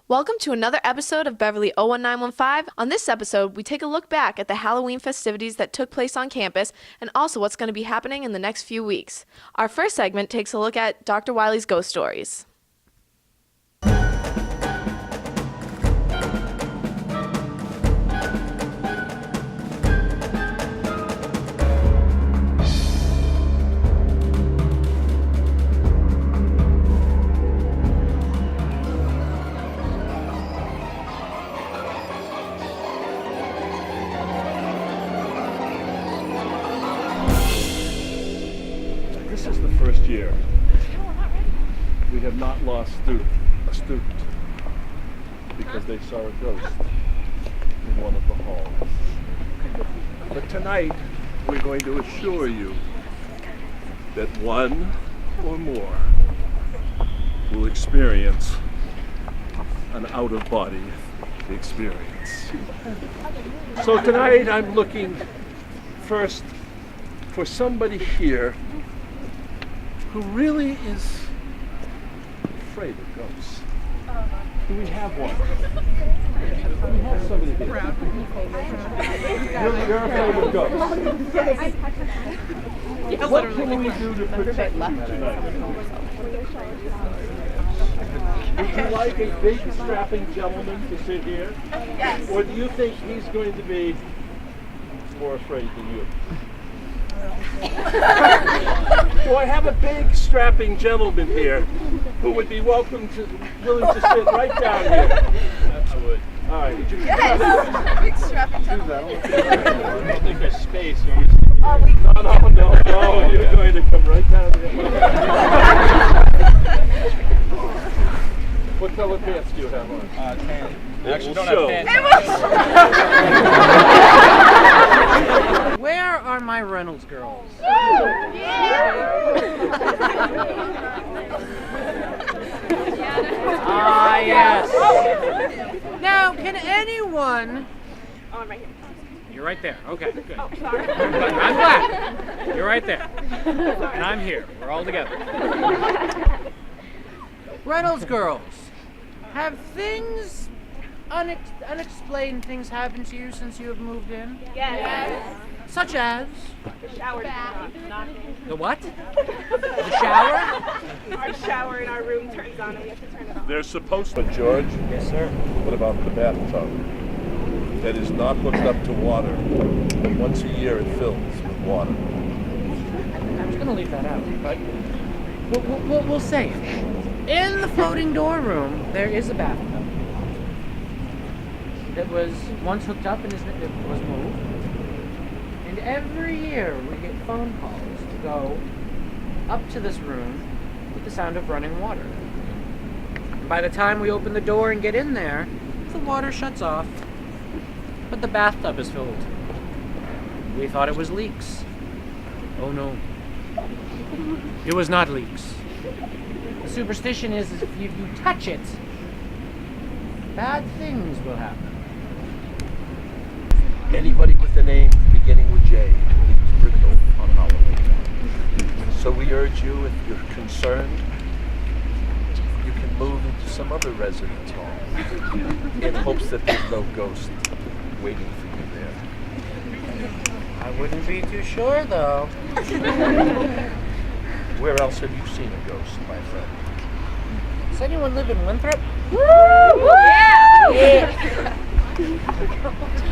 Welcome to another episode of Beverly 01915. On this episode, we take a look back at the Halloween festivities that took place on campus and also what's going to be happening in the next few weeks. Our first segment takes a look at Dr. Wylie's ghost stories. This is the first year we have not lost a student because they saw a ghost in one of the halls. But tonight we're going to assure you that one or more will experience an out-of-body experience. So tonight I'm looking first for somebody here who really is afraid of ghosts. Do we have one? Do we have somebody here? You're afraid of ghosts. What can we do to protect you tonight? Would you like a big strapping gentleman to sit here? Yes. Or do you think he's going to be more afraid than you? So I have a big strapping gentleman here who would be willing to sit right down here. I would. All right. Yes. Big strapping gentleman. I don't think there's space. No. You're going to come right down here. What color pants do you have on? Tan. I actually don't show. have pants. Where are my Reynolds girls? Ah, yes. Now, can anyone... Oh, I'm right here. You're right there. Okay, good. Oh, sorry. I'm glad. You're right there. And I'm here. We're all together. Reynolds girls, have things, unexplained things happened to you since you have moved in? Yes. Such as? The shower knocking. The what? The shower? Our shower in our room turns on and we have to turn it off. They're supposed to. George? Yes, sir. What about the bathtub? That is not hooked up to water. Once a year it fills with water. I was going to leave that out, but we'll say it. In the floating door room, there is a bathtub that was once hooked up and it was moved. And every year we get phone calls to go up to this room with the sound of running water. And by the time we open the door and get in there, the water shuts off, but the bathtub is filled. We thought it was leaks. Oh no. It was not leaks. The superstition is if you touch it, bad things will happen. Anybody with a name beginning with J is criminal on Halloween. So we urge you, if you're concerned, you can move into some other residence hall in hopes that there's no ghost waiting for you there. I wouldn't be too sure, though. Where else have you seen a ghost, my friend? Does anyone live in Winthrop? Yeah.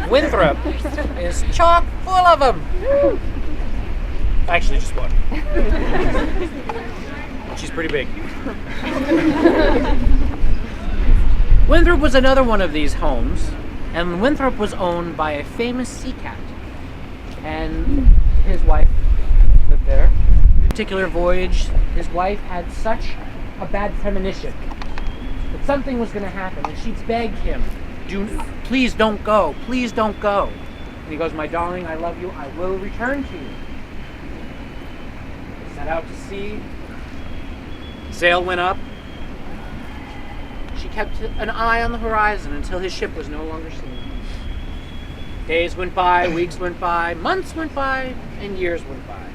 Winthrop is chock full of them. Actually, just one. She's pretty big. Winthrop was another one of these homes, and Winthrop was owned by a famous sea cat. And his wife lived there. Particular voyage, his wife had such a bad premonition that something was going to happen, and she begged him, please don't go, please don't go. And he goes, my darling, I love you, I will return to you. They set out to sea, sail went up. She kept an eye on the horizon until his ship was no longer seen. Days went by, weeks went by, months went by, and years went by.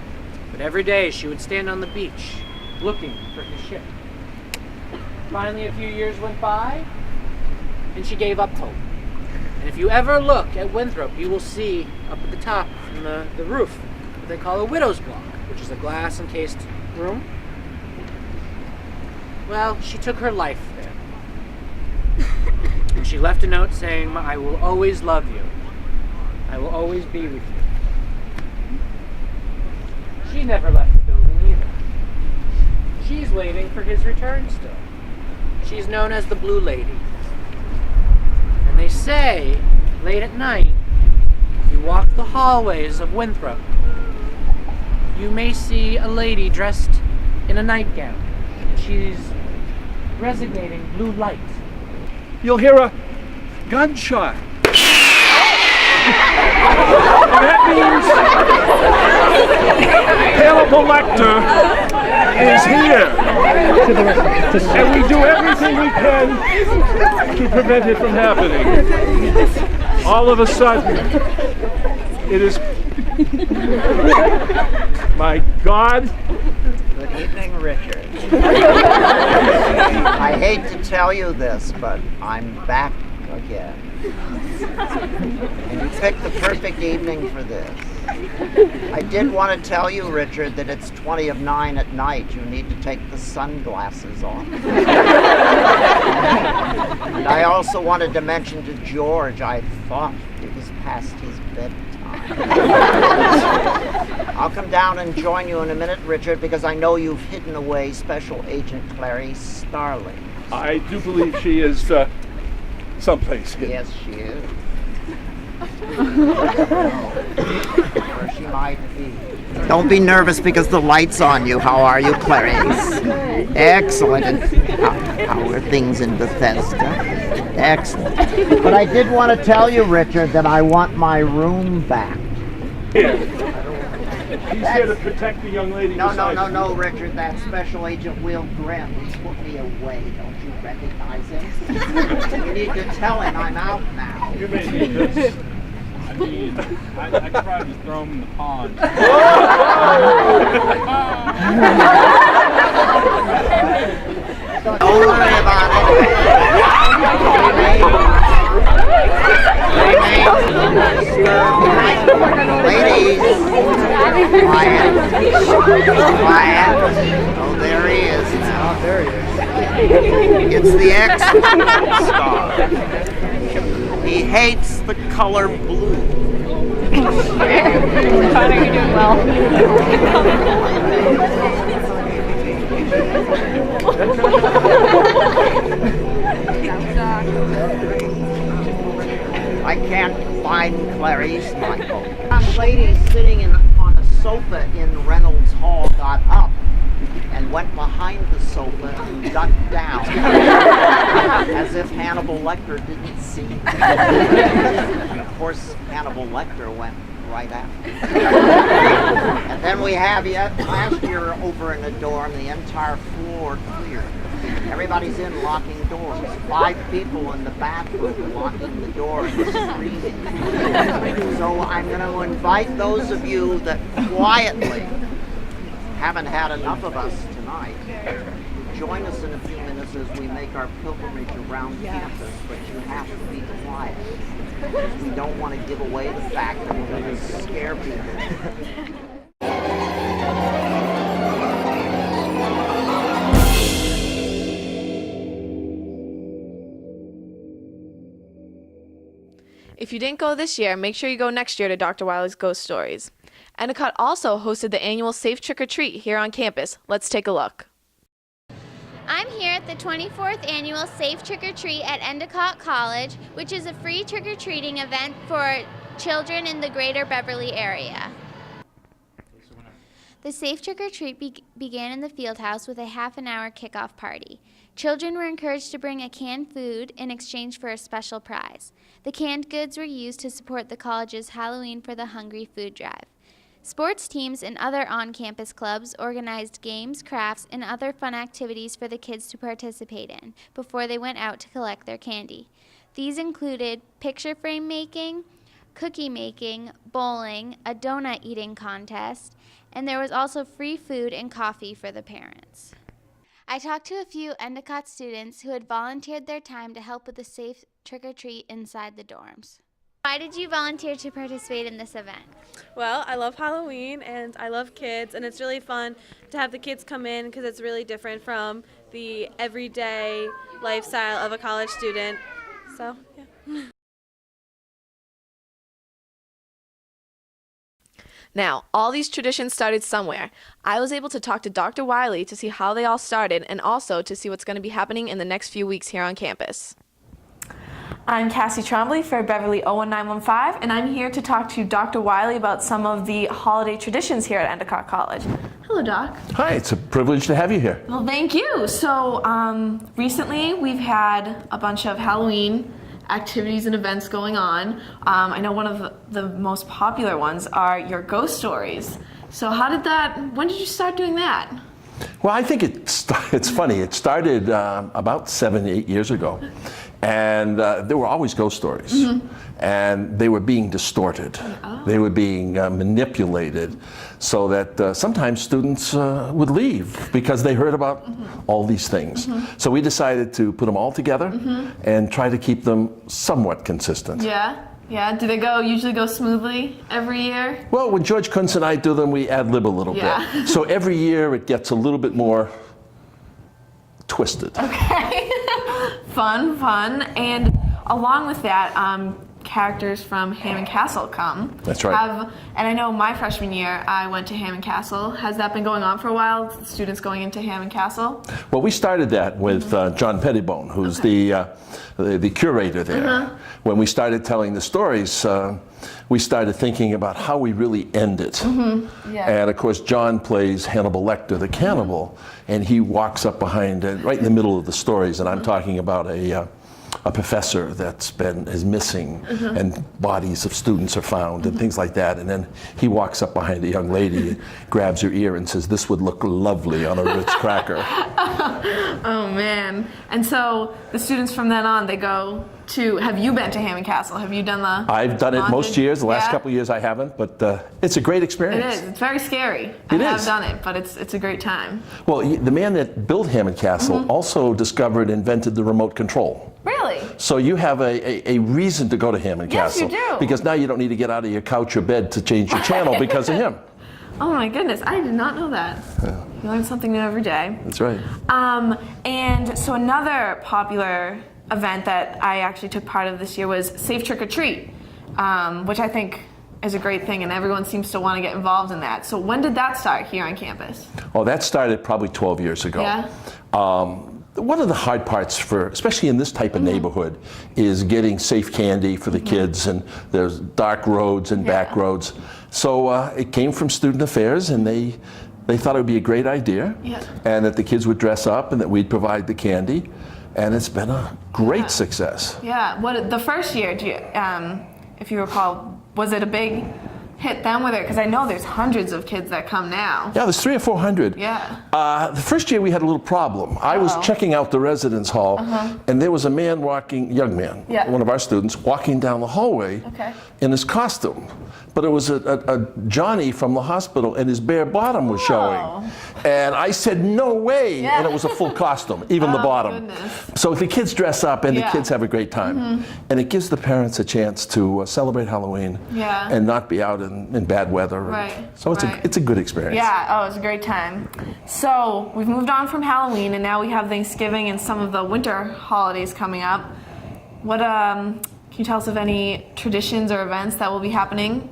But every day she would stand on the beach, looking for his ship. Finally, a few years went by, and she gave up hope. And if you ever look at Winthrop, you will see up at the top from the roof what they call a widow's block, which is a glass encased room. Well, she took her life there. And she left a note saying, "I will always love you. I will always be with you." She never left the building either. She's waiting for his return still. She's known as the Blue Lady. And they say, late at night, if you walk the hallways of Winthrop, you may see a lady dressed in a nightgown. And she's resonating blue light. You'll hear a gunshot. And that means Hannibal Lecter is here. And we do everything we can to prevent it from happening. All of a sudden, it is... My God. Good evening, Richard. I hate to tell you this, but I'm back again. And you picked the perfect evening for this. I did want to tell you, Richard, that it's 20 of 9 at night. You need to take the sunglasses off. And I also wanted to mention to George, I thought it was past his bedtime. I'll come down and join you in a minute, Richard, because I know you've hidden away Special Agent Clarice Starling. I do believe she is someplace here. Yes, she is. Or she might be. Don't be nervous because the light's on you. How are you, Clarice? Excellent. And how are things in Bethesda? Excellent. But I did want to tell you, Richard, that I want my room back. Here. He's here to protect the young lady. No, Richard. That's Special Agent Will Grimm. He's put me away. Don't you recognize him? You need to tell him I'm out now. You may need this. I mean, I tried to throw him in the pond. Don't worry about it. Ladies, quiet. Quiet. Oh, there he is now. There he is. It's the X-Star. He hates the color blue. Connor, you're doing well. I can't find Clarice, Michael. Some lady sitting on a sofa in Reynolds Hall got up and went behind the sofa and ducked down as if Hannibal Lecter didn't see. Of course, Hannibal Lecter went right after. And then we have yet last year over in the dorm, the entire floor clear. Everybody's in locking doors. 5 people in the bathroom locking the door and screaming. So I'm going to invite those of you that quietly haven't had enough of us tonight. Join us in a few minutes as we make our pilgrimage around campus, but you have to be quiet. We don't want to give away the fact that we're going to scare people. If you didn't go this year, make sure you go next year to Dr. Wylie's Ghost Stories. Endicott also hosted the annual Safe Trick or Treat here on campus. Let's take a look. I'm here at the 24th Annual Safe Trick or Treat at Endicott College, which is a free trick-or-treating event for children in the greater Beverly area. The Safe Trick or Treat began in the field house with a half-an-hour kickoff party. Children were encouraged to bring a canned food in exchange for a special prize. The canned goods were used to support the college's Halloween for the Hungry food drive. Sports teams and other on-campus clubs organized games, crafts, and other fun activities for the kids to participate in before they went out to collect their candy. These included picture frame making, cookie making, bowling, a donut eating contest, and there was also free food and coffee for the parents. I talked to a few Endicott students who had volunteered their time to help with the Safe trick-or-treat inside the dorms. Why did you volunteer to participate in this event? Well, I love Halloween and I love kids, and it's really fun to have the kids come in because it's really different from the everyday lifestyle of a college student. So, yeah. Now, all these traditions started somewhere. I was able to talk to Dr. Wylie to see how they all started and also to see what's going to be happening in the next few weeks here on campus. I'm Cassie Trombley for Beverly 01915, and I'm here to talk to Dr. Wylie about some of the holiday traditions here at Endicott College. Hello, Doc. Hi, it's a privilege to have you here. Well, thank you. So, recently we've had a bunch of Halloween activities and events going on. I know one of the most popular ones are your ghost stories. So when did you start doing that? Well, I think it's funny. It started about 7, 8 years ago. And there were always ghost stories. Mm-hmm. And they were being distorted. Oh. They were being manipulated so that sometimes students would leave because they heard about all these things. Mm-hmm. So we decided to put them all together and try to keep them somewhat consistent. Yeah. Yeah, do they usually go smoothly every year? Well, when George Kuntz and I do them, we ad-lib a little bit. So every year it gets a little bit more twisted. Okay. Fun. And along with that, characters from Hammond Castle come. That's right. And I know my freshman year, I went to Hammond Castle. Has that been going on for a while, students going into Hammond Castle? Well, we started that with John Pettibone, who's the curator there. When we started telling the stories, we started thinking about how we really end it. Yeah. And of course, John plays Hannibal Lecter, the cannibal, and he walks up behind, right in the middle of the stories, and I'm talking about a professor is missing, and bodies of students are found and things like that. And then he walks up behind a young lady, grabs her ear and says, "This would look lovely on a Ritz cracker." Oh man. And so the students from then on, they go to, have you been to Hammond Castle? Have you done the I've done it most years. The last couple of years I haven't, but it's a great experience. It is. It's very scary. I have done it, but it's a great time. Well, the man that built Hammond Castle also invented the remote control. Really? So you have a reason to go to Hammond Castle. Yes, you do. Because now you don't need to get out of your couch or bed to change your channel because of him. Oh my goodness, I did not know that. Yeah. You learn something new every day. That's right. And so another popular event that I actually took part of this year was Safe Trick or Treat, which I think is a great thing, and everyone seems to want to get involved in that. So when did that start here on campus? Oh, that started probably 12 years ago. Yeah. One of the hard parts especially in this type of neighborhood, is getting safe candy for the kids, and there's dark roads and back roads. So it came from Student Affairs, and they thought it would be a great idea, and that the kids would dress up and that we'd provide the candy, and it's been a great success. Yeah. The first year, if you recall, was it a big hit then with it? Because I know there's hundreds of kids that come now. Yeah, there's 300 or 400. Yeah. The first year we had a little problem. I was checking out the residence hall, and there was a man young man, one of our students, walking down the hallway in his costume. But it was a Johnny from the hospital, and his bare bottom was showing. And I said, "No way!" And it was a full costume, even the bottom. Goodness. So the kids dress up, and the kids have a great time. And it gives the parents a chance to celebrate Halloween and not be out in bad weather. So it's a good experience. Yeah, it's a great time. So we've moved on from Halloween, and now we have Thanksgiving and some of the winter holidays coming up. Can you tell us of any traditions or events that will be happening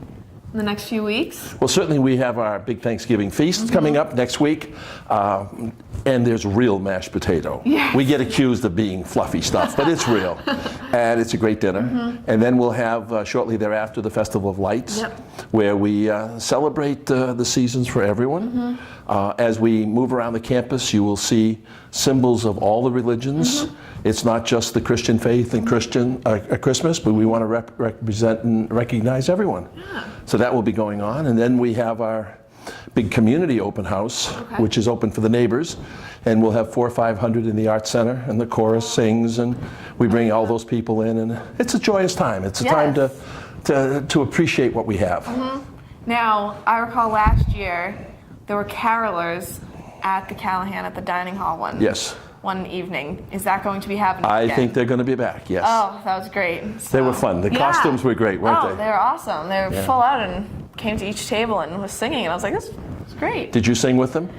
in the next few weeks? Well, certainly we have our big Thanksgiving feast coming up next week, and there's real mashed potato. Yes. We get accused of being fluffy stuff, but it's real, and it's a great dinner. And then we'll have shortly thereafter the Festival of Lights, where we celebrate the seasons for everyone. As we move around the campus, you will see symbols of all the religions. It's not just the Christian faith and Christmas, but we want to represent and recognize everyone. So that will be going on. And then we have our big community open house, which is open for the neighbors. And we'll have 400 or 500 in the Arts Center, and the chorus sings, and we bring all those people in. And it's a joyous time. It's a time to appreciate what we have. Now, I recall last year, there were carolers at the Callahan at the dining hall one. Yes. one evening. Is that going to be happening I again? think they're going to be back, yes. Oh, that was great. They were fun. The costumes were great, weren't Oh, they? they were awesome. They were Yeah. full out and came to each table and was singing, and I was like, this is great. Did you sing with them?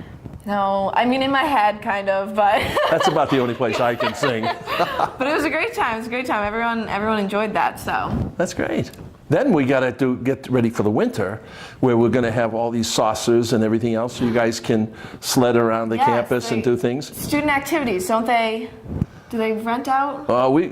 No, I mean in my head, kind of, but That's about the only place I can sing. but it was a great time. It was a great time. Everyone enjoyed that. So That's great. Then we got to get ready for the winter, where we're going to have all these saucers and everything else, so you guys can sled around the Yes, campus and do things. student activities, don't they? Do they rent out? We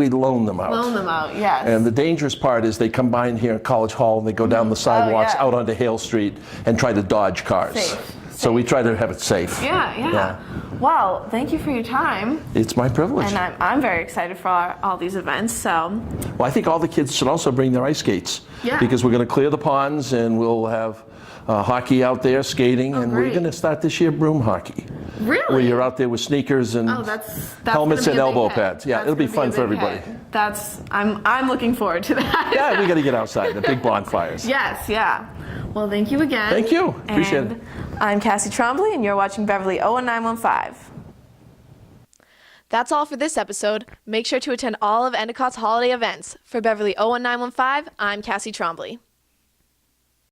loan them out. Loan them out. Yes. And the dangerous part is they come by in here at College Hall and they go down the sidewalks yeah. out onto Hale Street and try to dodge cars. Safe. So we try to have it safe. Yeah. Well, thank you for your time. It's my privilege. And I'm very excited for all these events. So Well, I think all the kids should also bring their ice skates. Yeah. Because we're going to clear the ponds and we'll have hockey out there, skating, and we're great. going to start this year broom hockey. really, Where you're out there with sneakers and that's helmets gonna and be a big elbow hit. pads. Yeah, That's it'll be gonna fun a for big everybody. hit. I'm looking forward to that. Yeah, we got to get outside, the big bonfires. Yes, yeah. Well, thank you again. Thank you. Appreciate And it. I'm Cassie Trombley, and you're watching Beverly 01915. That's all for this episode. Make sure to attend all of Endicott's holiday events. For Beverly 01915, I'm Cassie Trombley.